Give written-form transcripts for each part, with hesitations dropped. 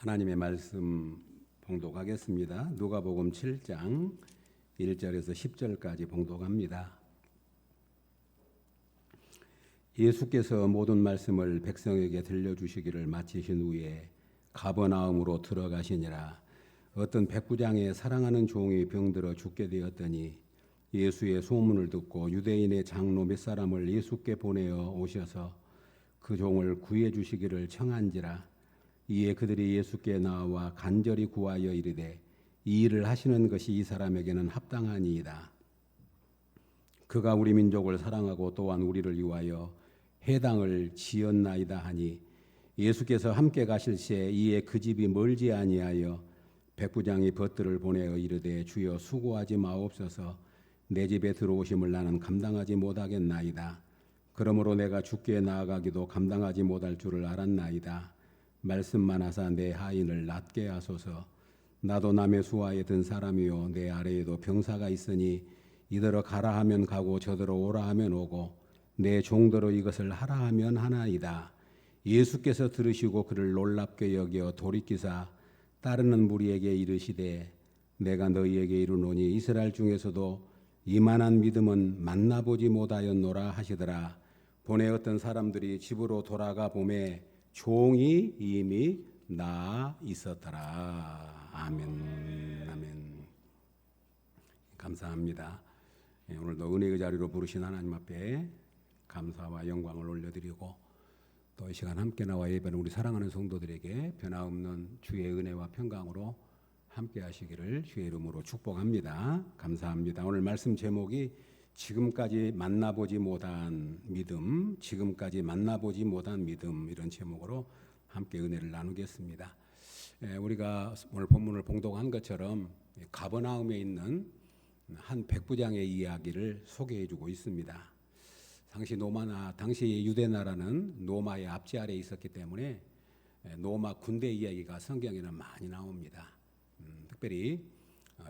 하나님의 말씀 봉독하겠습니다. 누가복음 7장 1절에서 10절까지 봉독합니다. 예수께서 모든 말씀을 백성에게 들려주시기를 마치신 후에 가버나움으로 들어가시니라. 어떤 백부장의 사랑하는 종이 병들어 죽게 되었더니 예수의 소문을 듣고 유대인의 장로 몇 사람을 예수께 보내어 오셔서 그 종을 구해 주시기를 청한지라. 이에 그들이 예수께 나와 간절히 구하여 이르되 이 일을 하시는 것이 이 사람에게는 합당하니이다. 그가 우리 민족을 사랑하고 또한 우리를 위하여 회당을 지었나이다 하니 예수께서 함께 가실 새 이에 그 집이 멀지 아니하여 백부장이 벗들을 보내어 이르되 주여 수고하지 마옵소서. 내 집에 들어오심을 나는 감당하지 못하겠나이다. 그러므로 내가 주께 나아가기도 감당하지 못할 줄을 알았나이다. 말씀만 하사 내 하인을 낫게 하소서. 나도 남의 수하에 든 사람이요 내 아래에도 병사가 있으니 이더러 가라 하면 가고 저더러 오라 하면 오고 내 종더러 이것을 하라 하면 하나이다. 예수께서 들으시고 그를 놀랍게 여겨 돌이키사 따르는 무리에게 이르시되 내가 너희에게 이르노니 이스라엘 중에서도 이만한 믿음은 만나보지 못하였노라 하시더라. 보내었던 사람들이 집으로 돌아가 보매 종이 이미 나아 있었더라. 아멘. 아멘. 감사합니다. 오늘도 은혜의 자리로 부르신 하나님 앞에 감사와 영광을 올려드리고 또 이 시간 함께 나와 예배는 우리 사랑하는 성도들에게 변함없는 주의 은혜와 평강으로 함께 하시기를 주의 이름으로 축복합니다. 감사합니다. 오늘 말씀 제목이 지금까지 만나보지 못한 믿음, 지금까지 만나보지 못한 믿음, 이런 제목으로 함께 은혜를 나누겠습니다. 우리가 오늘 본문을 봉독한 것처럼 가버나움에 있는 한 백부장의 이야기를 소개해주고 있습니다. 당시 유대 나라는 로마의 압제 아래에 있었기 때문에 로마 군대 이야기가 성경에는 많이 나옵니다. 특별히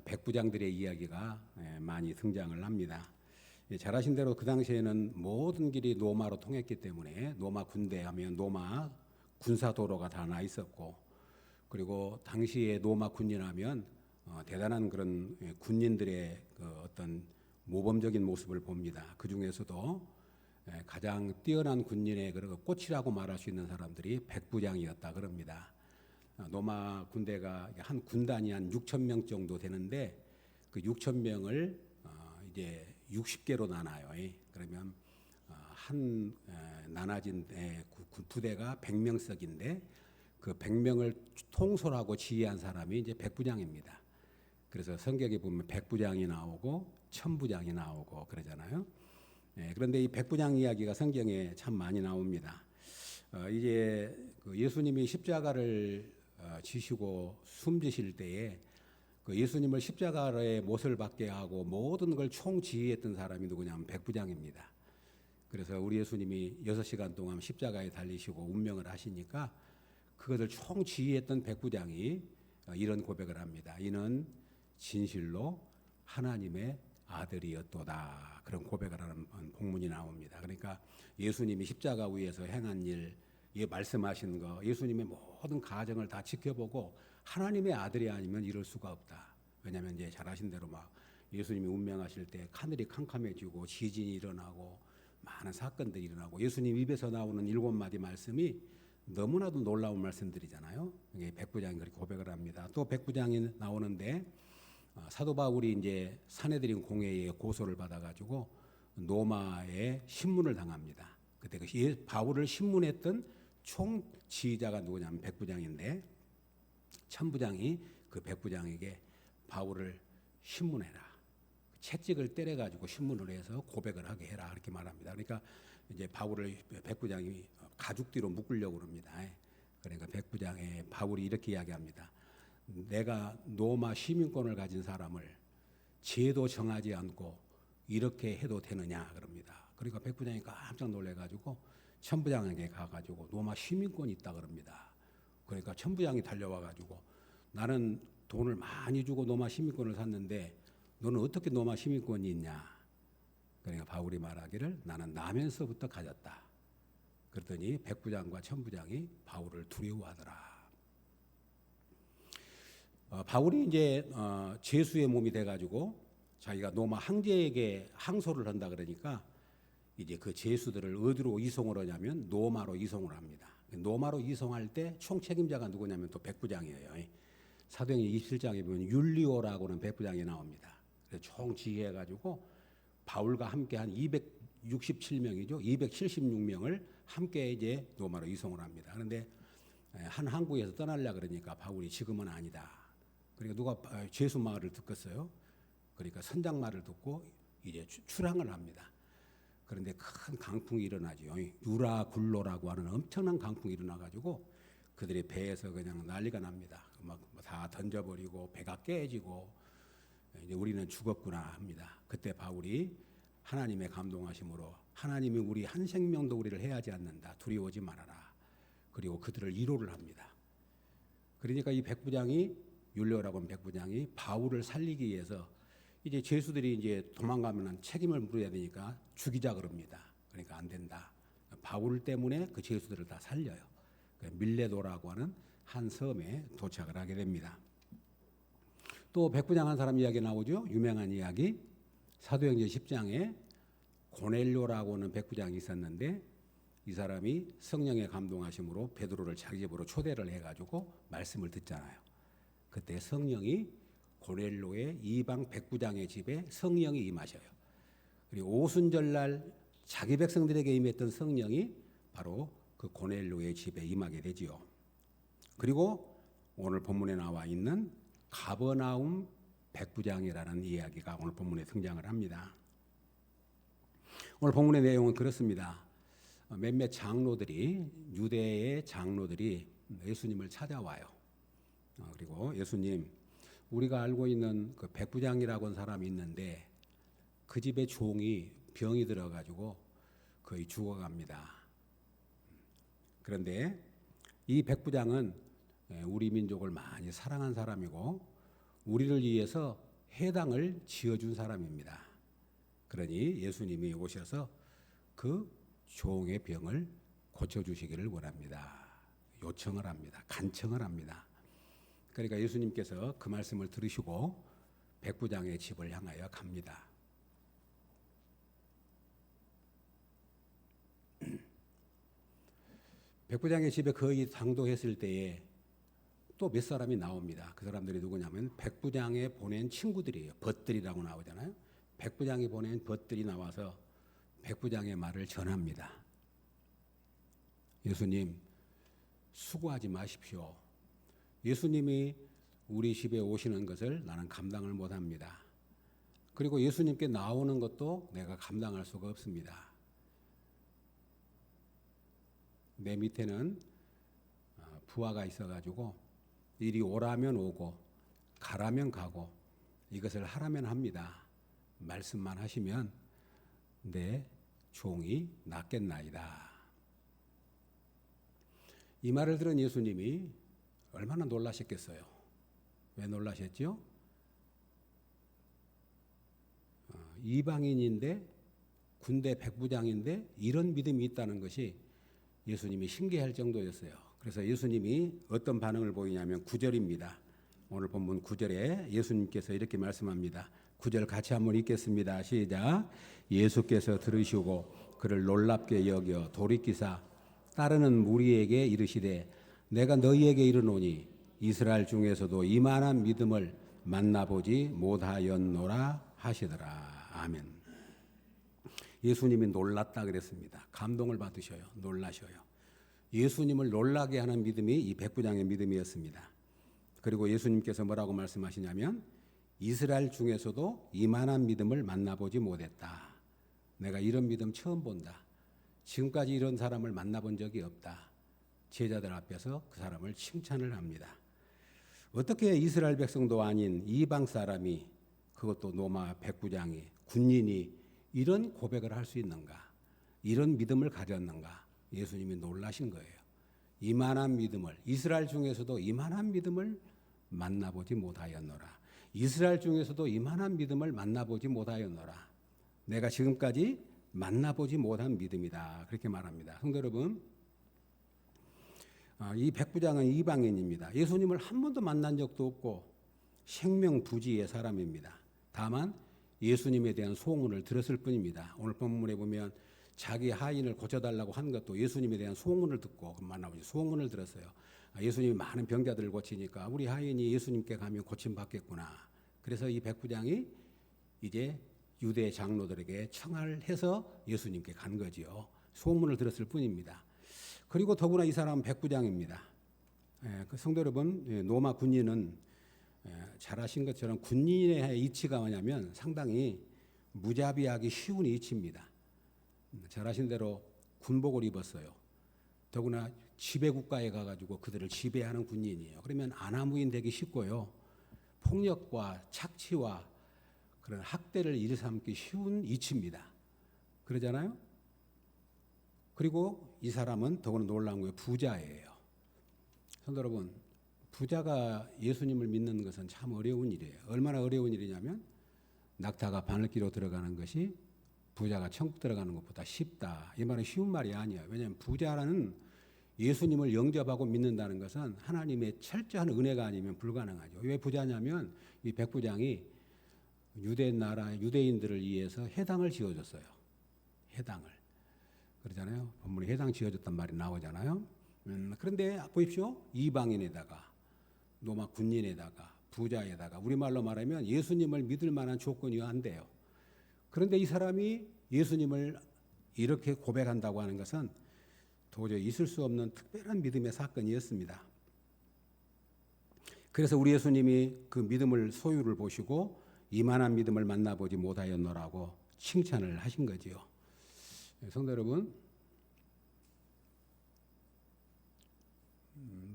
백부장들의 이야기가 많이 등장을 합니다. 잘 아신 대로 그 당시에는 모든 길이 로마로 통했기 때문에 로마 군대 하면 로마 군사도로가 다 나 있었고, 그리고 당시에 로마 군인하면 대단한 그런 군인들의 그 어떤 모범적인 모습을 봅니다. 그 중에서도 가장 뛰어난 군인의 그 꽃이라고 말할 수 있는 사람들이 백부장이었다 그럽니다. 로마 군대가 한 군단이 한 6천 명 정도 되는데 그 6천 명을 이제 60개로 나눠요. 그러면 한 나눠진 부대가 100명씩인데 그 100명을 통솔하고 지휘한 사람이 이제 백부장입니다. 그래서 성경에 보면 백부장이 나오고 천부장이 나오고 그러잖아요. 그런데 이 백부장 이야기가 성경에 참 많이 나옵니다. 이제 그 예수님이 십자가를 지시고 숨지실 때에 그 예수님을 십자가에 못을 박게 하고 모든 걸 총지휘했던 사람이 누구냐면 백부장입니다. 그래서 우리 예수님이 6시간 동안 십자가에 달리시고 운명을 하시니까 그것을 총지휘했던 백부장이 이런 고백을 합니다. 이는 진실로 하나님의 아들이었도다. 그런 고백을 하는 본문이 나옵니다. 그러니까 예수님이 십자가 위에서 행한 일, 말씀하신 거, 예수님의 모든 가정을 다 지켜보고 하나님의 아들이 아니면 이럴 수가 없다. 왜냐하면 이제 잘 아신 대로 막 예수님이 운명하실 때 하늘이 캄캄해지고 지진이 일어나고 많은 사건들이 일어나고 예수님 입에서 나오는 7마디 말씀이 너무나도 놀라운 말씀들이잖아요. 백부장이 그렇게 고백을 합니다. 또 백부장이 나오는데 사도 바울이 이제 사내들인 공회에 고소를 받아가지고 로마에 신문을 당합니다. 그때 그 바울을 신문했던 총 지휘자가 누구냐면 백부장인데 천부장이 그 백부장에게 바울을 신문해라. 채찍을 때려가지고 신문을 해서 고백을 하게 해라. 이렇게 말합니다. 그러니까 이제 바울을 백부장이 가죽 뒤로 묶으려고 합니다. 그러니까 백부장의 바울이 이렇게 이야기합니다. 내가 로마 시민권을 가진 사람을 죄도 정하지 않고 이렇게 해도 되느냐 그럽니다. 그러니까 백부장이 깜짝 놀래가지고 천부장에게 가가지고 로마 시민권이 있다 그럽니다. 그러니까 천부장이 달려와가지고 나는 돈을 많이 주고 로마 시민권을 샀는데 너는 어떻게 로마 시민권이 있냐? 그러니까 바울이 말하기를 나는 나면서부터 가졌다. 그랬더니 백부장과 천부장이 바울을 두려워하더라. 바울이 이제 제수의 몸이 돼가지고 자기가 로마 황제에게 항소를 한다 그러니까 이제 그 제수들을 어디로 이송을 하냐면 로마로 이송을 합니다. 로마로 이송할 때 총책임자가 누구냐면 또 백부장이에요. 사도행전 27장에 보면 율리오라고는 백부장이 나옵니다. 그래서 총 지휘해가지고 바울과 함께 한 267명이죠. 276명을 함께 이제 로마로 이송을 합니다. 그런데 한 항구에서 떠나려 그러니까 바울이 지금은 아니다. 그러니까 누가 제수 말을 듣겠어요? 그러니까 선장 말을 듣고 이제 출항을 합니다. 그런데 큰 강풍이 일어나죠. 유라 굴로라고 하는 엄청난 강풍이 일어나가지고 그들의 배에서 그냥 난리가 납니다. 막 다 던져버리고 배가 깨지고 이제 우리는 죽었구나 합니다. 그때 바울이 하나님의 감동하심으로 하나님이 우리 한 생명도 우리를 해하지 않는다. 두려워하지 말아라. 그리고 그들을 위로를 합니다. 그러니까 이 백부장이 율리오라고 하는 백부장이 바울을 살리기 위해서 이제 죄수들이 이제 도망가면 책임을 물어야 되니까 죽이자 그럽니다. 그러니까 안 된다. 바울 때문에 그 죄수들을 다 살려요. 밀레도라고 하는 한 섬에 도착을 하게 됩니다. 또 백부장 한 사람 이야기 나오죠. 유명한 이야기. 사도행전 10장에 고넬료라고 하는 백부장이 있었는데 이 사람이 성령의 감동하심으로 베드로를 자기 집으로 초대를 해가지고 말씀을 듣잖아요. 그때 성령이 고넬료의 이방 백부장의 집에 성령이 임하셔요. 그리고 오순절날 자기 백성들에게 임했던 성령이 바로 그 고넬료의 집에 임하게 되지요. 그리고 오늘 본문에 나와 있는 가버나움 백부장이라는 이야기가 오늘 본문에 등장을 합니다. 오늘 본문의 내용은 그렇습니다. 몇몇 장로들이 유대의 장로들이 예수님을 찾아와요. 그리고 예수님, 우리가 알고 있는 그 백부장이라고 하는 사람이 있는데 그 집에 종이 병이 들어가지고 거의 죽어갑니다. 그런데 이 백부장은 우리 민족을 많이 사랑한 사람이고 우리를 위해서 회당을 지어준 사람입니다. 그러니 예수님이 오셔서 그 종의 병을 고쳐주시기를 원합니다. 요청을 합니다. 간청을 합니다. 그러니까 예수님께서 그 말씀을 들으시고 백부장의 집을 향하여 갑니다. 백부장의 집에 거의 당도했을 때에 또 몇 사람이 나옵니다. 그 사람들이 누구냐면 백부장에 보낸 친구들이에요. 벗들이라고 나오잖아요. 백부장이 보낸 벗들이 나와서 백부장의 말을 전합니다. 예수님, 수고하지 마십시오. 예수님이 우리 집에 오시는 것을 나는 감당을 못합니다. 그리고 예수님께 나오는 것도 내가 감당할 수가 없습니다. 내 밑에는 부하가 있어가지고 이리 오라면 오고 가라면 가고 이것을 하라면 합니다. 말씀만 하시면 내 종이 낫겠나이다. 이 말을 들은 예수님이 얼마나 놀라셨겠어요. 왜 놀라셨죠? 이방인인데 군대 백부장인데 이런 믿음이 있다는 것이 예수님이 신기할 정도였어요. 그래서 예수님이 어떤 반응을 보이냐면 9절입니다. 오늘 본문 9절에 예수님께서 이렇게 말씀합니다. 9절 같이 한번 읽겠습니다. 시작. 예수께서 들으시고 그를 놀랍게 여겨 돌이키사 따르는 무리에게 이르시되 내가 너희에게 이르노니 이스라엘 중에서도 이만한 믿음을 만나보지 못하였노라 하시더라. 아멘. 예수님이 놀랐다 그랬습니다. 감동을 받으셔요. 놀라셔요. 예수님을 놀라게 하는 믿음이 이 백부장의 믿음이었습니다. 그리고 예수님께서 뭐라고 말씀하시냐면 이스라엘 중에서도 이만한 믿음을 만나보지 못했다. 내가 이런 믿음 처음 본다. 지금까지 이런 사람을 만나본 적이 없다. 제자들 앞에서 그 사람을 칭찬을 합니다. 어떻게 이스라엘 백성도 아닌 이방 사람이 그것도 로마 백부장이 군인이 이런 고백을 할 수 있는가? 이런 믿음을 가졌는가? 예수님이 놀라신 거예요. 이만한 믿음을 이스라엘 중에서도 이만한 믿음을 만나보지 못하였노라. 이스라엘 중에서도 이만한 믿음을 만나보지 못하였노라. 내가 지금까지 만나보지 못한 믿음이다. 그렇게 말합니다. 성도 여러분, 이 백부장은 이방인입니다. 예수님을 한 번도 만난 적도 없고 생명부지의 사람입니다. 다만 예수님에 대한 소문을 들었을 뿐입니다. 오늘 본문에 보면 자기 하인을 고쳐달라고 한 것도 예수님에 대한 소문을 듣고 만나보지 소문을 들었어요. 예수님이 많은 병자들을 고치니까 우리 하인이 예수님께 가면 고침받겠구나. 그래서 이 백부장이 이제 유대 장로들에게 청할 해서 예수님께 간 거지요. 소문을 들었을 뿐입니다. 그리고 더구나 이 사람은 백부장입니다. 그 성도 여러분, 로마 군인은 잘 아신 것처럼 군인의 이치가 뭐냐면 상당히 무자비하기 쉬운 이치입니다. 잘 아신 대로 군복을 입었어요. 더구나 지배국가에 가가지고 그들을 지배하는 군인이에요. 그러면 아나무인 되기 쉽고요. 폭력과 착취와 그런 학대를 일삼기 쉬운 이치입니다. 그러잖아요. 그리고 이 사람은 더구나 놀라운 거예요. 부자예요. 성도 여러분, 부자가 예수님을 믿는 것은 참 어려운 일이에요. 얼마나 어려운 일이냐면 낙타가 바늘기로 들어가는 것이 부자가 천국 들어가는 것보다 쉽다. 이 말은 쉬운 말이 아니에요. 왜냐하면 부자라는 예수님을 영접하고 믿는다는 것은 하나님의 철저한 은혜가 아니면 불가능하죠. 왜 부자냐면 이 백부장이 유대 나라 유대인들을 위해서 회당을 지어줬어요. 회당을. 그러잖아요. 본문에 회당 지어줬단 말이 나오잖아요. 그런데 보십시오. 이방인에다가 로마 군인에다가 부자에다가 우리말로 말하면 예수님을 믿을 만한 조건이 안 돼요. 그런데 이 사람이 예수님을 이렇게 고백한다고 하는 것은 도저히 있을 수 없는 특별한 믿음의 사건이었습니다. 그래서 우리 예수님이 그 믿음을 소유를 보시고 이만한 믿음을 만나보지 못하였노라고 칭찬을 하신 거지요. 성도 여러분,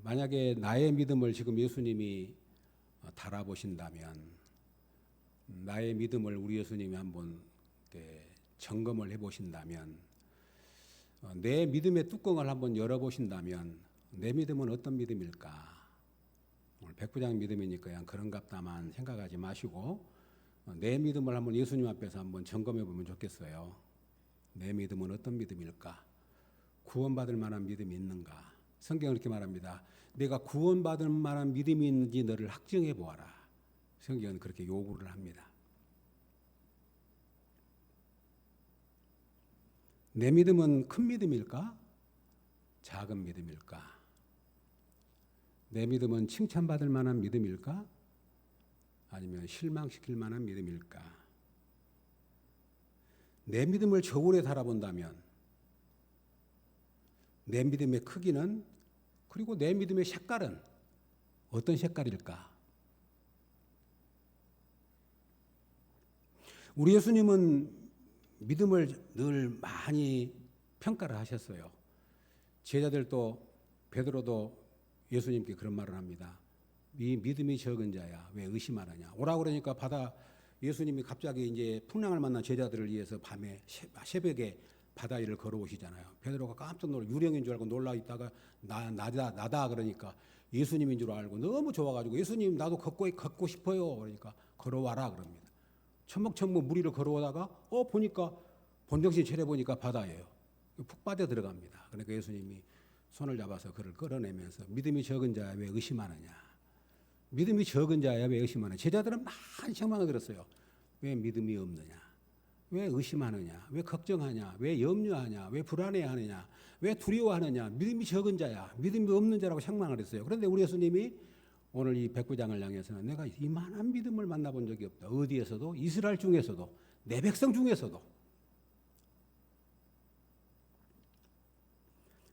만약에 나의 믿음을 지금 예수님이 달아보신다면 나의 믿음을 우리 예수님이 한번 점검을 해보신다면 내 믿음의 뚜껑을 한번 열어보신다면 내 믿음은 어떤 믿음일까? 오늘 백부장 믿음이니까 그냥 그런갑다만 생각하지 마시고 내 믿음을 한번 예수님 앞에서 한번 점검해 보면 좋겠어요. 내 믿음은 어떤 믿음일까? 구원받을 만한 믿음이 있는가? 성경은 이렇게 말합니다. 내가 구원받을 만한 믿음이 있는지 너를 확증해 보아라. 성경은 그렇게 요구를 합니다. 내 믿음은 큰 믿음일까? 작은 믿음일까? 내 믿음은 칭찬받을 만한 믿음일까? 아니면 실망시킬 만한 믿음일까? 내 믿음을 저울에 달아본다면 내 믿음의 크기는 그리고 내 믿음의 색깔은 어떤 색깔일까? 우리 예수님은 믿음을 늘 많이 평가를 하셨어요. 제자들도 베드로도 예수님께 그런 말을 합니다. 이 믿음이 적은 자야 왜 의심하느냐. 오라 그러니까 예수님이 갑자기 이제 풍랑을 만난 제자들을 위해서 밤에 새벽에 바다 위를 걸어오시잖아요. 베드로가 깜짝 놀라 유령인 줄 알고 놀라 있다가 나다 그러니까 예수님인 줄 알고 너무 좋아가지고 예수님 나도 걷고 싶어요. 그러니까 걸어와라 그럽니다. 천목천목 무리를 걸어오다가 보니까 본정신 차려보니까 바다예요. 푹 빠져 들어갑니다. 그러니까 예수님이 손을 잡아서 그를 끌어내면서 믿음이 적은 자야 왜 의심하느냐. 믿음이 적은 자야 왜 의심하느냐. 제자들은 많이 책망을 들었어요. 왜 믿음이 없느냐. 왜 의심하느냐. 왜 걱정하냐. 왜 염려하냐. 왜 불안해하느냐. 왜 두려워하느냐. 믿음이 적은 자야. 믿음이 없는 자라고 책망을 했어요. 그런데 우리 예수님이 오늘 이 백부장을 향해서는 내가 이만한 믿음을 만나본 적이 없다. 어디에서도 이스라엘 중에서도 내 백성 중에서도.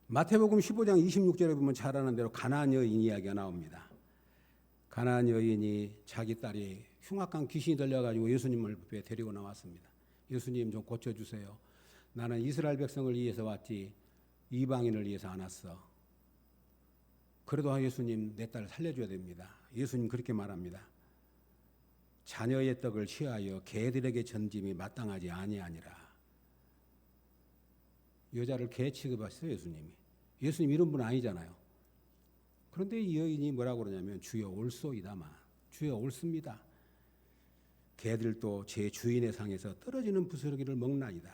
마태복음 15장 26절에 보면 잘 아는 대로 가나안 여인 이야기가 나옵니다. 가나안 여인이 자기 딸이 흉악한 귀신이 들려가지고 예수님을 앞에 데리고 나왔습니다. 예수님 좀 고쳐주세요. 나는 이스라엘 백성을 위해서 왔지 이방인을 위해서 안 왔어. 그래도 예수님 내 딸을 살려줘야 됩니다. 예수님 그렇게 말합니다. 자녀의 떡을 취하여 개들에게 전짐이 마땅하지 아니하니라. 여자를 개 취급하셨어요 예수님이. 예수님 이런 분 아니잖아요. 그런데 이 여인이 뭐라고 그러냐면 주여 올소이다마. 주여 옳습니다. 개들도 제 주인의 상에서 떨어지는 부스러기를 먹나이다.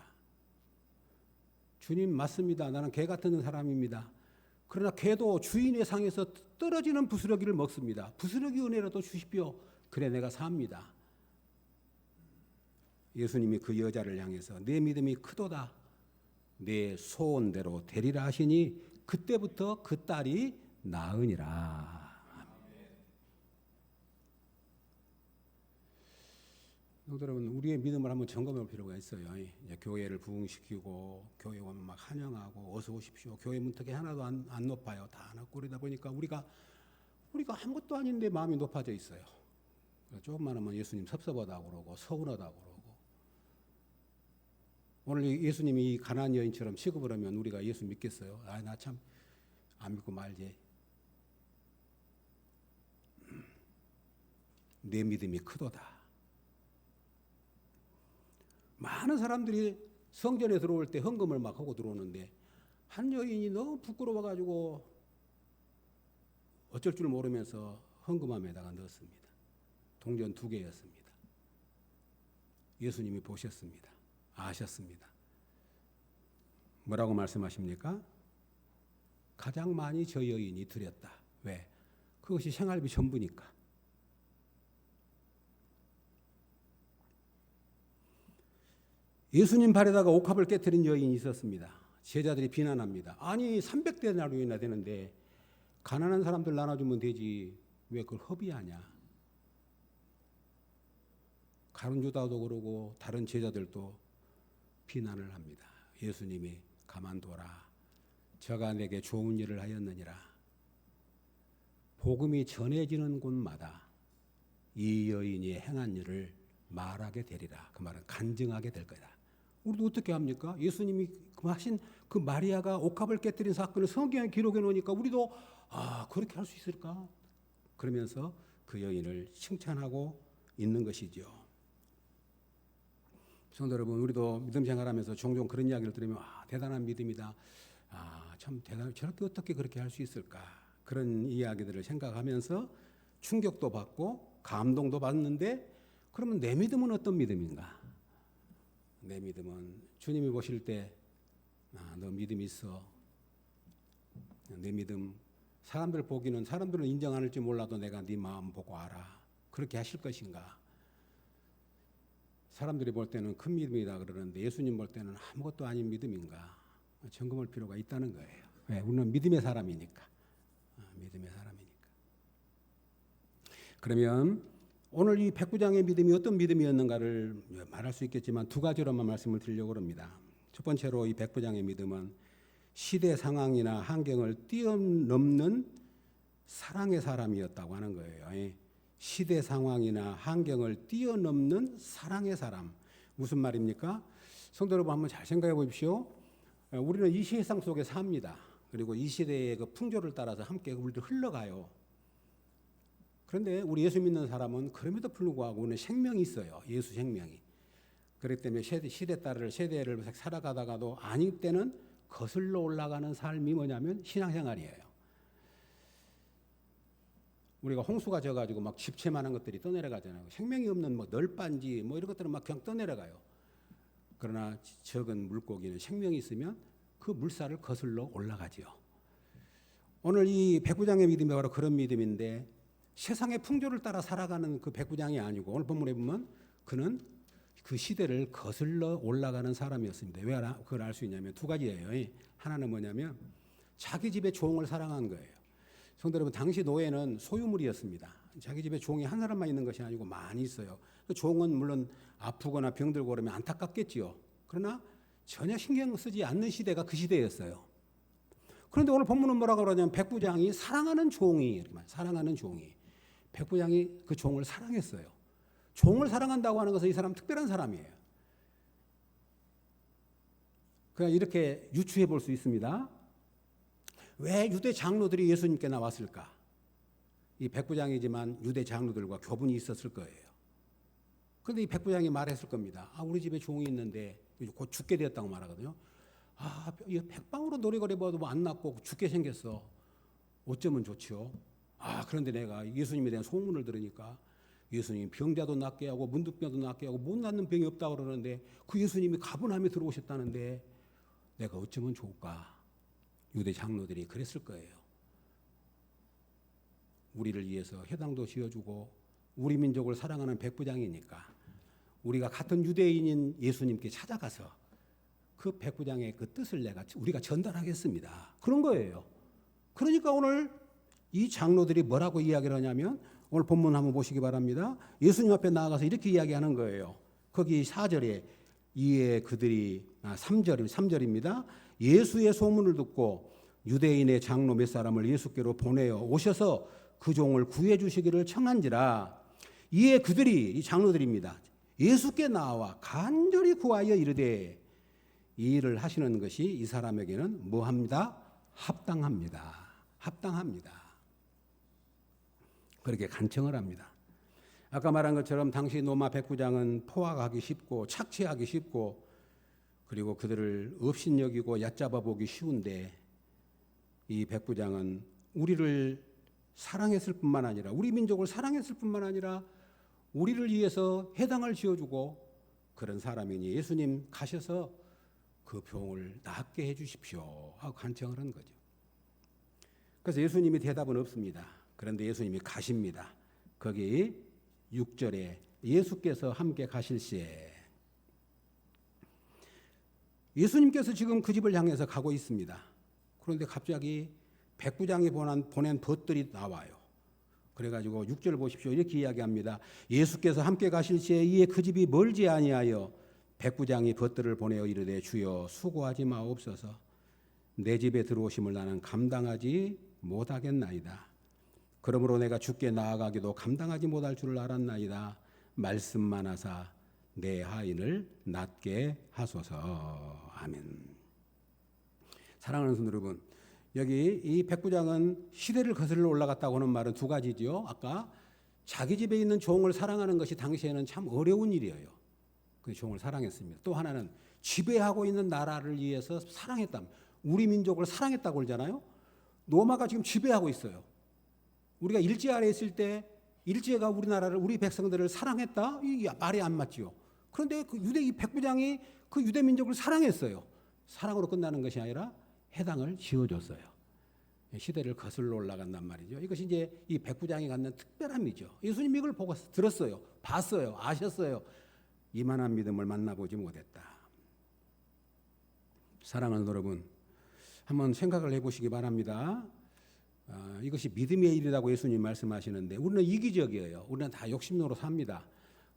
주님 맞습니다. 나는 개 같은 사람입니다. 그러나 개도 주인의 상에서 떨어지는 부스러기를 먹습니다. 부스러기 은혜라도 주십시오. 그래 내가 삽니다. 예수님이 그 여자를 향해서 내 믿음이 크도다. 내 소원대로 되리라 하시니 그때부터 그 딸이 나으니라. 여러분, 우리의 믿음을 한번 점검할 필요가 있어요. 이제 교회를 부흥시키고 교회 오면 막 환영하고 어서 오십시오. 교회 문턱이 하나도 안 높아요. 다 낮고 그러다 보니까 우리가 아무것도 아닌데 마음이 높아져 있어요. 조금만 하면 예수님 섭섭하다고 그러고 서운하다고 그러고. 오늘 예수님이 이 가난안 여인처럼 취급을 하면 우리가 예수 믿겠어요? 아, 나 참 안 믿고 말지. 내 믿음이 크도다. 많은 사람들이 성전에 들어올 때 헌금을 막 하고 들어오는데 한 여인이 너무 부끄러워가지고 어쩔 줄 모르면서 헌금함에다가 넣었습니다. 동전 2개였습니다. 예수님이 보셨습니다. 아셨습니다. 뭐라고 말씀하십니까? 가장 많이 저 여인이 드렸다. 왜? 그것이 생활비 전부니까. 예수님 발에다가 옥합을 깨뜨린 여인이 있었습니다. 제자들이 비난합니다. 아니 300데나리온이나 되는데 가난한 사람들 나눠주면 되지 왜 그걸 허비하냐. 가룟 유다도 그러고 다른 제자들도 비난을 합니다. 예수님이 가만둬라. 저가 내게 좋은 일을 하였느니라. 복음이 전해지는 곳마다 이 여인이 행한 일을 말하게 되리라. 그 말은 간증하게 될 거다. 우리도 어떻게 합니까? 예수님이 하신 그 마리아가 옥합을 깨뜨린 사건을 성경에 기록해 놓으니까 우리도 그렇게 할 수 있을까? 그러면서 그 여인을 칭찬하고 있는 것이죠. 성도 여러분, 우리도 믿음 생활하면서 종종 그런 이야기를 들으면 대단한 믿음이다. 참 대단. 저렇게 어떻게 그렇게 할 수 있을까? 그런 이야기들을 생각하면서 충격도 받고 감동도 받는데 그러면 내 믿음은 어떤 믿음인가? 내 믿음은 주님이 보실 때 너 믿음 있어. 내 믿음 사람들 보기는 사람들은 인정 안 할지 몰라도 내가 네 마음 보고 알아. 그렇게 하실 것인가? 사람들이 볼 때는 큰 믿음이다 그러는데 예수님 볼 때는 아무것도 아닌 믿음인가? 점검할 필요가 있다는 거예요. 왜? 우리는 믿음의 사람이니까. 믿음의 사람이니까. 그러면 오늘 이 백부장의 믿음이 어떤 믿음이었는가를 말할 수 있겠지만 2가지로만 말씀을 드리려고 합니다. 첫 번째로 이 백부장의 믿음은 시대 상황이나 환경을 뛰어넘는 사랑의 사람이었다고 하는 거예요. 시대 상황이나 환경을 뛰어넘는 사랑의 사람. 무슨 말입니까? 성도 여러분 한번 잘 생각해 보십시오. 우리는 이 세상 속에 삽니다. 그리고 이 시대의 그 풍조를 따라서 함께 우리도 흘러가요. 그런데 우리 예수 믿는 사람은 그럼에도 불구하고 우리는 생명이 있어요. 예수 생명이. 그렇기 때문에 세대를 살아가다가도 아닐 때는 거슬러 올라가는 삶이 뭐냐면 신앙생활이에요. 우리가 홍수가 져가지고 막 집채만한 것들이 떠내려가잖아요. 생명이 없는 뭐 널빤지 뭐 이런 것들은 막 그냥 떠내려가요. 그러나 적은 물고기는 생명이 있으면 그 물살을 거슬러 올라가지요. 오늘 이 백부장의 믿음이 바로 그런 믿음인데 세상의 풍조를 따라 살아가는 그 백부장이 아니고 오늘 본문에 보면 그는 그 시대를 거슬러 올라가는 사람이었습니다. 왜 그걸 알 수 있냐면 2가지예요. 하나는 뭐냐면 자기 집의 종을 사랑한 거예요. 성도 여러분, 당시 노예는 소유물이었습니다. 자기 집에 종이 한 사람만 있는 것이 아니고 많이 있어요. 종은 물론 아프거나 병들고 그러면 안타깝겠지요. 그러나 전혀 신경 쓰지 않는 시대가 그 시대였어요. 그런데 오늘 본문은 뭐라고 그러냐면 백부장이 사랑하는 종이 백부장이 그 종을 사랑했어요. 종을 사랑한다고 하는 것은 이 사람 특별한 사람이에요. 그냥 이렇게 유추해 볼 수 있습니다. 왜 유대 장로들이 예수님께 나왔을까? 이 백부장이지만 유대 장로들과 교분이 있었을 거예요. 그런데 이 백부장이 말했을 겁니다. 우리 집에 종이 있는데 곧 죽게 되었다고 말하거든요. 이 백방으로 노래거리 봐도 안 낫고 죽게 생겼어. 어쩌면 좋지요? 그런데 내가 예수님에 대한 소문을 들으니까 예수님이 병자도 낫게 하고 문둥병도 낫게 하고 못 낫는 병이 없다고 그러는데 그 예수님이 가버나움에 들어오셨다는데 내가 어쩌면 좋을까? 유대 장로들이 그랬을 거예요. 우리를 위해서 회당도 지어주고 우리 민족을 사랑하는 백부장이니까 우리가 같은 유대인인 예수님께 찾아가서 그 백부장의 그 뜻을 우리가 전달하겠습니다. 그런 거예요. 그러니까 오늘 이 장로들이 뭐라고 이야기를 하냐면 오늘 본문 한번 보시기 바랍니다. 예수님 앞에 나아가서 이렇게 이야기하는 거예요. 거기 4절에 이에 그들이 3절입니다. 예수의 소문을 듣고 유대인의 장로 몇 사람을 예수께로 보내어 오셔서 그 종을 구해 주시기를 청한지라. 이에 그들이, 이 장로들입니다, 예수께 나와 간절히 구하여 이르되 이 일을 하시는 것이 이 사람에게는 뭐합니다? 합당합니다. 합당합니다. 그렇게 간청을 합니다. 아까 말한 것처럼 당시 로마 백부장은 포악하기 쉽고 착취하기 쉽고 그리고 그들을 업신여기고 얕잡아 보기 쉬운데 이 백부장은 우리를 사랑했을 뿐만 아니라 우리 민족을 사랑했을 뿐만 아니라 우리를 위해서 회당을 지어주고 그런 사람이니 예수님 가셔서 그 병을 낫게 해주십시오 하고 간청을 한 거죠. 그래서 예수님이 대답은 없습니다. 그런데 예수님이 가십니다. 거기 6절에 예수께서 함께 가실시에 예수님께서 지금 그 집을 향해서 가고 있습니다. 그런데 갑자기 백부장이 보낸 벗들이 나와요. 그래가지고 6절 보십시오. 이렇게 이야기합니다. 예수께서 함께 가실시에 이에 그 집이 멀지 아니하여 백부장이 벗들을 보내어 이르되 주여 수고하지 마옵소서. 내 집에 들어오심을 나는 감당하지 못하겠나이다. 그러므로 내가 주께 나아가기도 감당하지 못할 줄을 알았나이다. 말씀만 하사 내 하인을 낫게 하소서. 아멘. 사랑하는 성도 여러분, 여기 이 백부장은 시대를 거슬러 올라갔다고 하는 말은 두 가지죠. 아까 자기 집에 있는 종을 사랑하는 것이 당시에는 참 어려운 일이에요. 그 종을 사랑했습니다. 또 하나는 지배하고 있는 나라를 위해서 사랑했다. 우리 민족을 사랑했다고 그러잖아요. 로마가 지금 지배하고 있어요. 우리가 일제 아래 있을 때 일제가 우리나라를 우리 백성들을 사랑했다? 이 말이 안 맞지요. 그런데 이 백부장이 그 유대 민족을 사랑했어요. 사랑으로 끝나는 것이 아니라 회당을 지어줬어요. 시대를 거슬러 올라간단 말이죠. 이것이 이제 이 백부장이 갖는 특별함이죠. 예수님 이걸 보고 들었어요. 봤어요. 아셨어요. 이만한 믿음을 만나보지 못했다. 사랑하는 여러분, 한번 생각을 해보시기 바랍니다. 이것이 믿음의 일이라고 예수님 말씀하시는데 우리는 이기적이에요. 우리는 다 욕심으로 삽니다.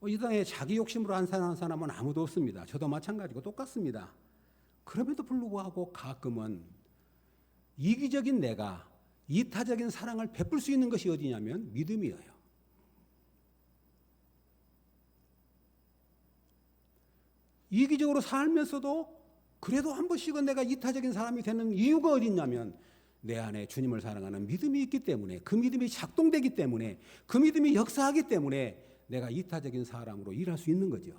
이 땅에 자기 욕심으로 안 사는 사람은 아무도 없습니다. 저도 마찬가지고 똑같습니다. 그럼에도 불구하고 가끔은 이기적인 내가 이타적인 사랑을 베풀 수 있는 것이 어디냐면 믿음이에요. 이기적으로 살면서도 그래도 한 번씩은 내가 이타적인 사람이 되는 이유가 어디 있냐면 내 안에 주님을 사랑하는 믿음이 있기 때문에, 그 믿음이 작동되기 때문에, 그 믿음이 역사하기 때문에 내가 이타적인 사람으로 일할 수 있는 거죠.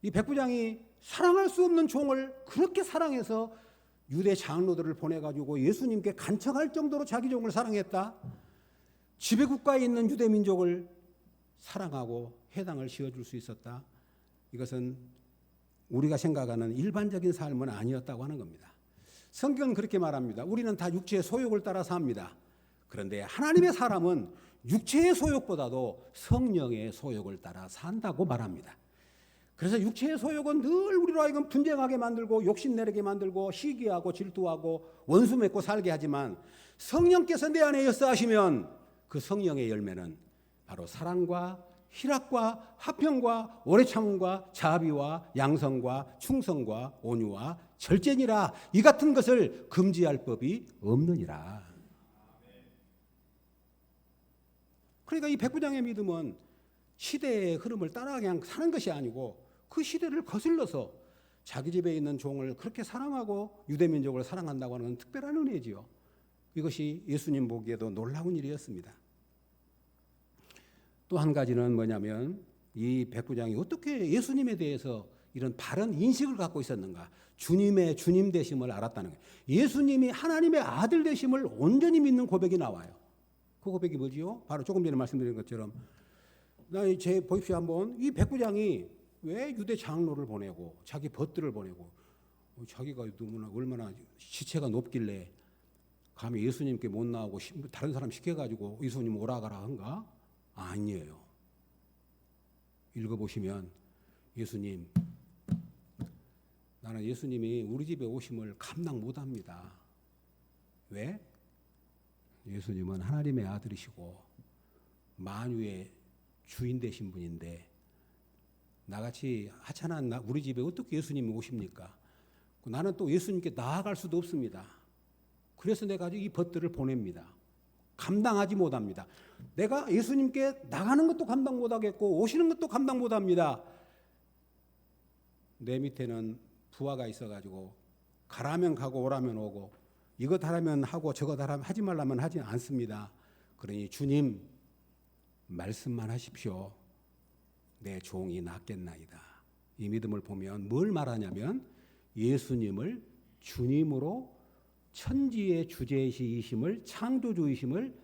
이 백부장이 사랑할 수 없는 종을 그렇게 사랑해서 유대 장로들을 보내가지고 예수님께 간청할 정도로 자기 종을 사랑했다. 지배국가에 있는 유대 민족을 사랑하고 회당을 지어줄 수 있었다. 이것은 우리가 생각하는 일반적인 삶은 아니었다고 하는 겁니다. 성경은 그렇게 말합니다. 우리는 다 육체의 소욕을 따라 삽니다. 그런데 하나님의 사람은 육체의 소욕보다도 성령의 소욕을 따라 산다고 말합니다. 그래서 육체의 소욕은 늘 우리로 하여금 분쟁하게 만들고 욕심내게 만들고 시기하고 질투하고 원수 맺고 살게 하지만 성령께서 내 안에 역사하시면 그 성령의 열매는 바로 사랑과 희락과 화평과 오래 참음과 자비와 양성과 충성과 온유와 절제니라. 이 같은 것을 금지할 법이 없느니라. 그러니까 이 백부장의 믿음은 시대의 흐름을 따라 그냥 사는 것이 아니고 그 시대를 거슬러서 자기 집에 있는 종을 그렇게 사랑하고 유대민족을 사랑한다고 하는 특별한 은혜지요. 이것이 예수님 보기에도 놀라운 일이었습니다. 또 한 가지는 뭐냐면 이 백부장이 어떻게 예수님에 대해서 이런 바른 인식을 갖고 있었는가. 주님의 주님 되심을 알았다는 거예요. 예수님이 하나님의 아들 되심을 온전히 믿는 고백이 나와요. 그 고백이 뭐지요? 바로 조금 전에 말씀드린 것처럼 보십시오 한번. 이 백부장이 왜 유대 장로를 보내고 자기 벗들을 보내고 자기가 얼마나 시체가 높길래 감히 예수님께 못 나오고 다른 사람 시켜가지고 예수님 오라 가라 한가? 아니에요. 읽어보시면 예수님, 나는 예수님이 우리 집에 오심을 감당 못합니다. 왜? 예수님은 하나님의 아들이시고 만유의 주인 되신 분인데 나같이 하찮은 우리 집에 어떻게 예수님이 오십니까? 나는 또 예수님께 나아갈 수도 없습니다. 그래서 내가 이 벗들을 보냅니다. 감당하지 못합니다. 내가 예수님께 나가는 것도 감당 못하겠고 오시는 것도 감당 못합니다. 내 밑에는 부하가 있어가지고 가라면 가고 오라면 오고 이것 하라면 하고 저것 하라면 하지 말라면 하지 않습니다. 그러니 주님 말씀만 하십시오. 내 종이 낫겠나이다. 이 믿음을 보면 뭘 말하냐면 예수님을 주님으로 천지의 주제이심을 창조주이심을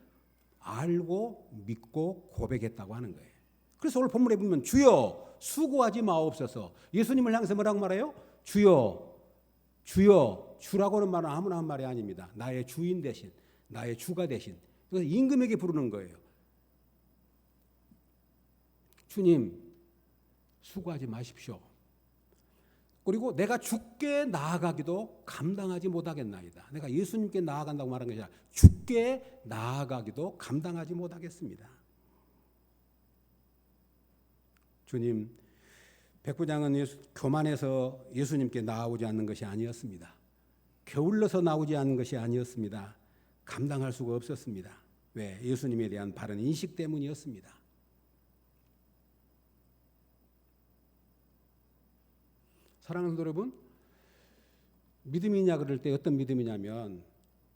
알고 믿고 고백했다고 하는 거예요. 그래서 오늘 본문에 보면 주여 수고하지 마옵소서. 예수님을 향해서 뭐라고 말해요? 주여, 주여. 주라고는 말은 아무나 한 말이 아닙니다. 나의 주인 대신, 나의 주가 대신. 그래서 임금에게 부르는 거예요. 주님 수고하지 마십시오. 그리고 내가 주께 나아가기도 감당하지 못하겠나이다. 내가 예수님께 나아간다고 말한 것이 아니라 주께 나아가기도 감당하지 못하겠습니다. 주님, 백부장은 교만해서 예수님께 나아오지 않는 것이 아니었습니다. 게을러서 나오지 않는 것이 아니었습니다. 감당할 수가 없었습니다. 왜? 예수님에 대한 바른 인식 때문이었습니다. 사랑하는 성도 여러분, 믿음이냐 그럴 때 어떤 믿음이냐면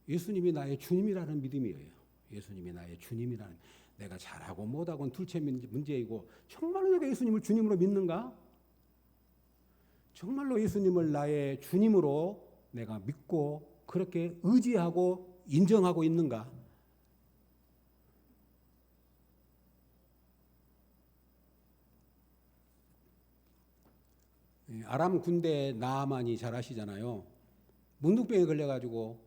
예수님이 나의 주님이라는 믿음이에요. 예수님이 나의 주님이라는, 내가 잘하고 못하고는 둘째 문제이고 정말로 내가 예수님을 주님으로 믿는가? 정말로 예수님을 나의 주님으로 내가 믿고 그렇게 의지하고 인정하고 있는가? 아람 군대 나아만이 잘 아시잖아요. 문둥병에 걸려가지고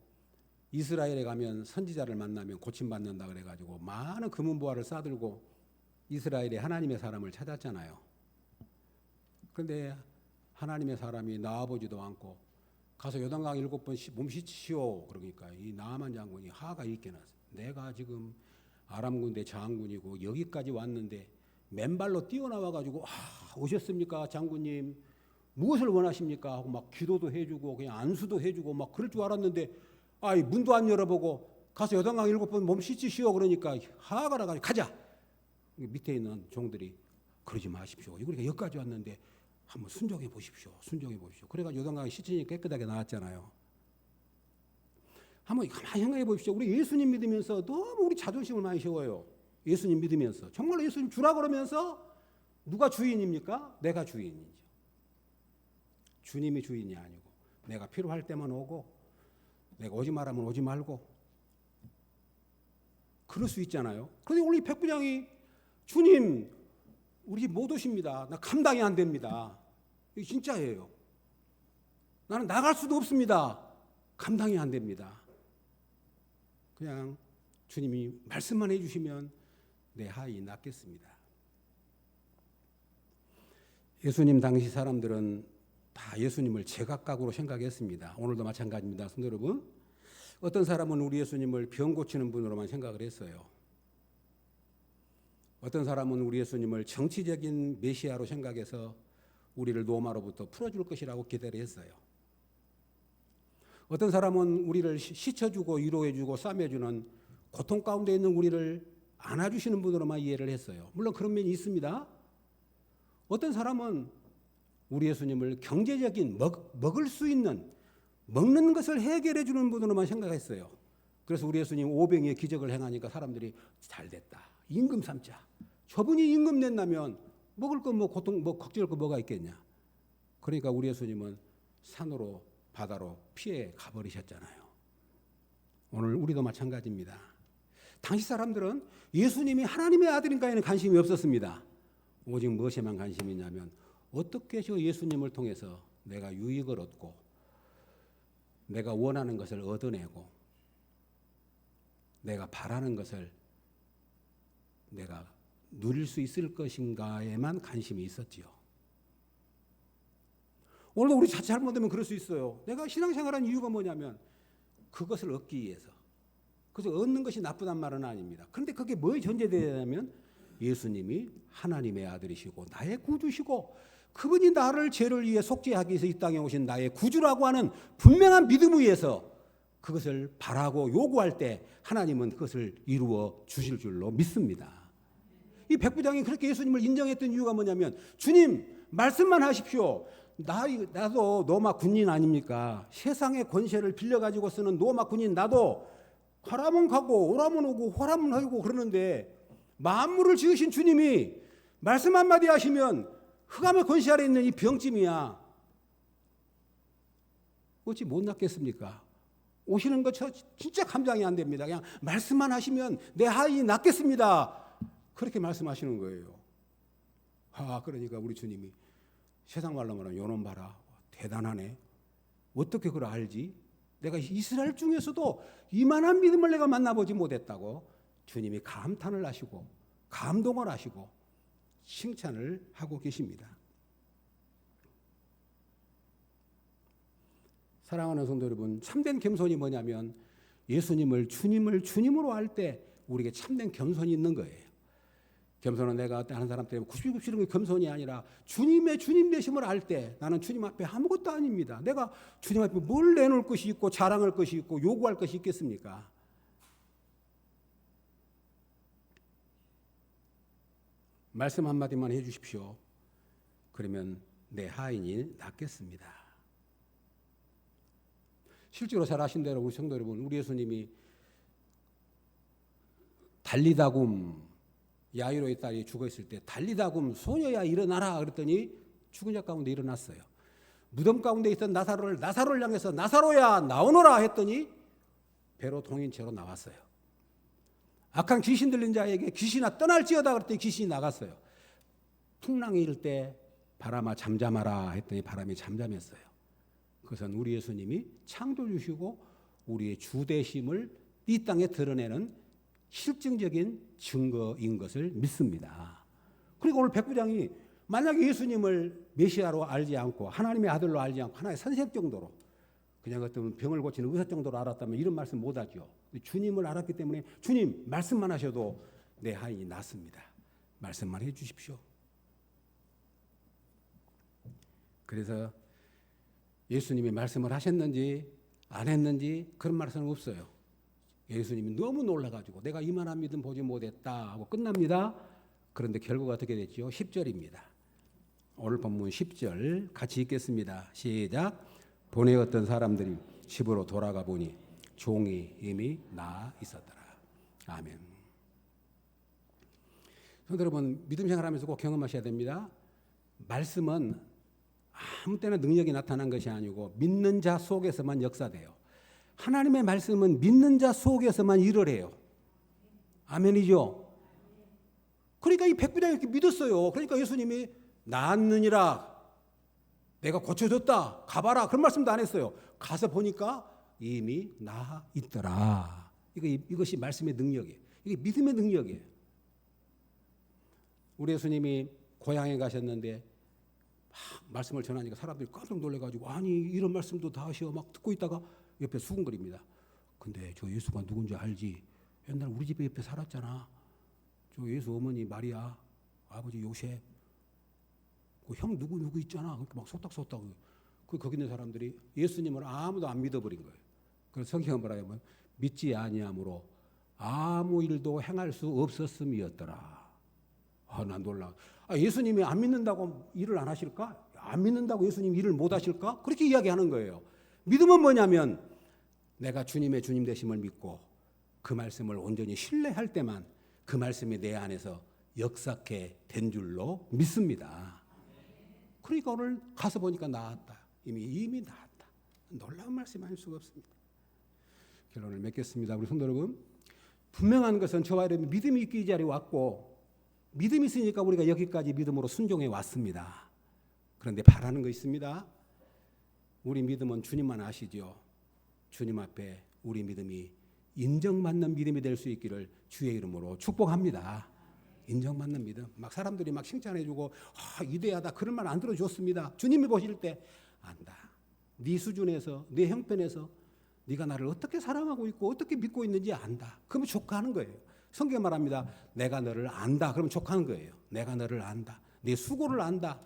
이스라엘에 가면 선지자를 만나면 고침받는다 그래가지고 많은 금은보화를 싸들고 이스라엘에 하나님의 사람을 찾았잖아요. 그런데 하나님의 사람이 나와보지도 않고 가서 요단강 7번 몸 씻으시오. 그러니까 이 나아만 장군이 화가 있게 났어요. 내가 지금 아람 군대 장군이고 여기까지 왔는데 맨발로 뛰어나와가지고 오셨습니까 장군님? 무엇을 원하십니까? 하고 막 기도도 해주고 그냥 안수도 해주고 막 그럴 줄 알았는데 문도 안 열어보고 가서 요단강 7번 몸 씻으시오. 그러니까 화가 나가지고 가자. 밑에 있는 종들이 그러지 마십시오. 우리가 여기까지 왔는데 한번 순종해 보십시오. 순종해 보십시오. 그래가 요단강에 씻으니 깨끗하게 나왔잖아요. 한번 가만히 생각해 보십시오. 우리 예수님 믿으면서 너무 우리 자존심을 많이 세워요. 예수님 믿으면서 정말로 예수님 주라 그러면서 누가 주인입니까? 내가 주인이죠. 주님이 주인이 아니고 내가 필요할 때만 오고 내가 오지 말하면 오지 말고 그럴 수 있잖아요. 그런데 오늘 이 백부장이 주님 우리 집 못 오십니다. 나 감당이 안 됩니다. 이게 진짜예요. 나는 나갈 수도 없습니다. 감당이 안 됩니다. 그냥 주님이 말씀만 해주시면 내 하이 낫겠습니다. 예수님 당시 사람들은 다 예수님을 제각각으로 생각했습니다. 오늘도 마찬가지입니다. 성도 여러분, 어떤 사람은 우리 예수님을 병 고치는 분으로만 생각을 했어요. 어떤 사람은 우리 예수님을 정치적인 메시아로 생각해서 우리를 로마로부터 풀어줄 것이라고 기대를 했어요. 어떤 사람은 우리를 씻어주고 위로해주고 싸매주는 고통 가운데 있는 우리를 안아주시는 분으로만 이해를 했어요. 물론 그런 면이 있습니다. 어떤 사람은 우리 예수님을 경제적인 먹을 수 있는 먹는 것을 해결해 주는 분으로만 생각했어요. 그래서 우리 예수님 오병이의 기적을 행하니까 사람들이 잘됐다. 임금 삼자. 저분이 임금 낸다면 먹을 거 걱정할 거 뭐가 있겠냐. 그러니까 우리 예수님은 산으로 바다로 피해 가버리셨잖아요. 오늘 우리도 마찬가지입니다. 당시 사람들은 예수님이 하나님의 아들인가에는 관심이 없었습니다. 오직 무엇에만 관심이 있냐면 어떻게 저 예수님을 통해서 내가 유익을 얻고 내가 원하는 것을 얻어내고 내가 바라는 것을 내가 누릴 수 있을 것인가에만 관심이 있었지요. 오늘도 우리 자칫 잘못되면 그럴 수 있어요. 내가 신앙생활한 이유가 뭐냐면 그것을 얻기 위해서. 그래서 얻는 것이 나쁘단 말은 아닙니다. 그런데 그게 뭐에 전제되냐면 예수님이 하나님의 아들이시고 나의 구주시고 그분이 나를 죄를 위해 속죄하기 위해서 이 땅에 오신 나의 구주라고 하는 분명한 믿음 위에서 그것을 바라고 요구할 때 하나님은 그것을 이루어 주실 줄로 믿습니다. 이 백부장이 그렇게 예수님을 인정했던 이유가 뭐냐면 주님 말씀만 하십시오. 나도 로마 군인 아닙니까? 세상의 권세를 빌려가지고 쓰는 로마 군인 나도 가라면 가고 오라면 오고 호라면 하고 그러는데 만물을 지으신 주님이 말씀 한마디 하시면 흑암의 권세 아래 있는 이 병짐이야. 어찌 못 낫겠습니까? 오시는 것 진짜 감당이 안 됩니다. 그냥 말씀만 하시면 내 아이 낫겠습니다. 그렇게 말씀하시는 거예요. 그러니까 우리 주님이 세상 말로 말하면 요놈 봐라. 대단하네. 어떻게 그걸 알지? 내가 이스라엘 중에서도 이만한 믿음을 내가 만나보지 못했다고 주님이 감탄을 하시고 감동을 하시고 칭찬을 하고 계십니다. 사랑하는 성도 여러분, 참된 겸손이 뭐냐면 예수님을 주님으로 할 때 우리에게 참된 겸손이 있는 거예요. 겸손은 내가 다른 사람 때문에 굽시고 굽시는 게 겸손이 아니라 주님의 주님 되심을 알 때 나는 주님 앞에 아무것도 아닙니다. 내가 주님 앞에 뭘 내놓을 것이 있고 자랑할 것이 있고 요구할 것이 있겠습니까? 말씀 한마디만 해 주십시오. 그러면 내 하인이 낫겠습니다. 실제로 잘 아신 대로 우리 성도 여러분, 우리 예수님이 달리다굼 야이로의 딸이 죽어있을 때 달리다굼 소녀야 일어나라 그랬더니 죽은 자 가운데 일어났어요. 무덤 가운데 있던 나사로를 향해서 나사로야 나오너라 했더니 배로 동인체로 나왔어요. 악한 귀신 들린 자에게 귀신아 떠날지어다 그랬더니 귀신이 나갔어요. 풍랑이 일 때 바람아 잠잠하라 했더니 바람이 잠잠했어요. 그것은 우리 예수님이 창조주시고 우리의 주되심을 이 땅에 드러내는 실증적인 증거인 것을 믿습니다. 그리고 오늘 백부장이 만약에 예수님을 메시아로 알지 않고 하나님의 아들로 알지 않고 하나의 선생 정도로 그냥 어떤 병을 고치는 의사 정도로 알았다면 이런 말씀 못하죠. 주님을 알았기 때문에 주님 말씀만 하셔도 내 하인이 낫습니다. 말씀만 해 주십시오. 그래서 예수님이 말씀을 하셨는지 안 했는지 그런 말씀은 없어요. 예수님이 너무 놀라가지고 내가 이만한 믿음 보지 못했다 하고 끝납니다. 그런데 결과가 어떻게 됐죠? 10절입니다. 오늘 본문 10절 같이 읽겠습니다. 시작. 보내었던 사람들이 집으로 돌아가 보니 종이 이미 나아 있었더라. 아멘. 성도 여러분, 믿음 생활하면서 꼭 경험하셔야 됩니다. 말씀은 아무 때나 능력이 나타난 것이 아니고 믿는 자 속에서만 역사돼요. 하나님의 말씀은 믿는 자 속에서만 일을 해요. 아멘이죠. 그러니까 이 백부장이 이렇게 믿었어요. 그러니까 예수님이 나았느니라, 내가 고쳐줬다, 가봐라, 그런 말씀도 안 했어요. 가서 보니까 이미 나아 있더라. 이것이 말씀의 능력이에요. 이게 믿음의 능력이에요. 우리 예수님이 고향에 가셨는데 말씀을 전하니까 사람들이 깜짝 놀래가지고 아니 이런 말씀도 다 하시오 막 듣고 있다가 옆에 수군거립니다. 근데 저 예수가 누군지 알지? 옛날 우리 집에 옆에 살았잖아. 저 예수 어머니 마리아, 아버지 요셉, 그 형 누구 있잖아. 그렇게 막 속닥속닥. 거기 있는 사람들이 예수님을 아무도 안 믿어버린 거예요. 그래서 성경은 뭐라면 믿지 아니함으로 아무 일도 행할 수 없었음이었더라. 난 놀라. 예수님이 안 믿는다고 일을 안 하실까? 안 믿는다고 예수님 일을 못 하실까? 그렇게 이야기하는 거예요. 믿음은 뭐냐면 내가 주님의 주님 되심을 믿고 그 말씀을 온전히 신뢰할 때만 그 말씀이 내 안에서 역사케 된 줄로 믿습니다. 그러니까 오늘 가서 보니까 나았다. 이미 나았다. 놀라운 말씀 아닐 수가 없습니다. 결론을 맺겠습니다. 우리 성도 여러분, 분명한 것은 저와 여러분 믿음이 있기 이 자리에 왔고 믿음이 있으니까 우리가 여기까지 믿음으로 순종해 왔습니다. 그런데 바라는 거 있습니다. 우리 믿음은 주님만 아시죠. 주님 앞에 우리 믿음이 인정받는 믿음이 될 수 있기를 주의 이름으로 축복합니다. 인정받는 믿음. 막 사람들이 막 칭찬해주고 위대하다 그런 말 안 들어줬습니다. 주님이 보실 때 안다. 네 수준에서 네 형편에서 네가 나를 어떻게 사랑하고 있고 어떻게 믿고 있는지 안다. 그러면 족하는 거예요. 성경 말합니다. 내가 너를 안다. 그러면 족하는 거예요. 내가 너를 안다. 내 수고를 안다.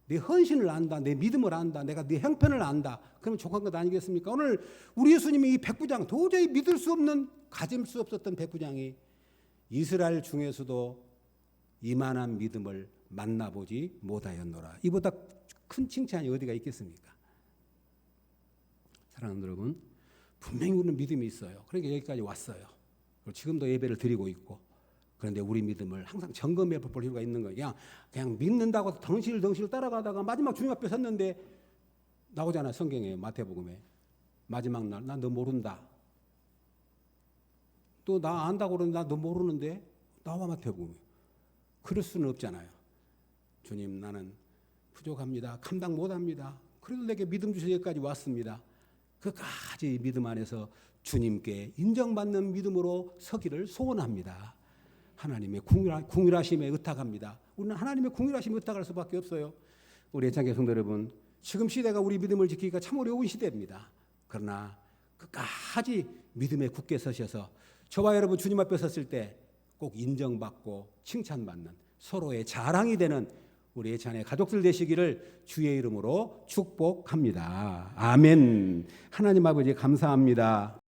내 헌신을 안다. 내 믿음을 안다. 내가 네 형편을 안다. 그러면 족한 것 아니겠습니까? 오늘 우리 예수님이 이 백부장 도저히 믿을 수 없는 가질 수 없었던 백부장이 이스라엘 중에서도 이만한 믿음을 만나보지 못하였노라. 이보다 큰 칭찬이 어디가 있겠습니까? 사랑하는 여러분, 분명히 우리는 믿음이 있어요. 그러니까 여기까지 왔어요. 그리고 지금도 예배를 드리고 있고. 그런데 우리 믿음을 항상 점검해 볼 필요가 있는 거예요. 그냥 믿는다고 덩실덩실 따라가다가 마지막 주님 앞에 섰는데 나오잖아요. 성경에 마태복음에. 마지막 날 나 너 모른다. 또 나 안다고 그러는데 나 너 모르는데 나와 마태복음에. 그럴 수는 없잖아요. 주님 나는 부족합니다. 감당 못합니다. 그래도 내게 믿음 주셔서 여기까지 왔습니다. 끝까지 믿음 안에서 주님께 인정받는 믿음으로 서기를 소원합니다. 하나님의 궁휼하심에 의탁합니다. 우리는 하나님의 궁휼하심에 의탁할 수밖에 없어요. 우리 애청자 성도 여러분, 지금 시대가 우리 믿음을 지키기가 참 어려운 시대입니다. 그러나 끝까지 믿음에 굳게 서셔서 저와 여러분 주님 앞에 섰을 때 꼭 인정받고 칭찬받는 서로의 자랑이 되는 우리 애찬의 가족들 되시기를 주의 이름으로 축복합니다. 아멘. 하나님 아버지 감사합니다.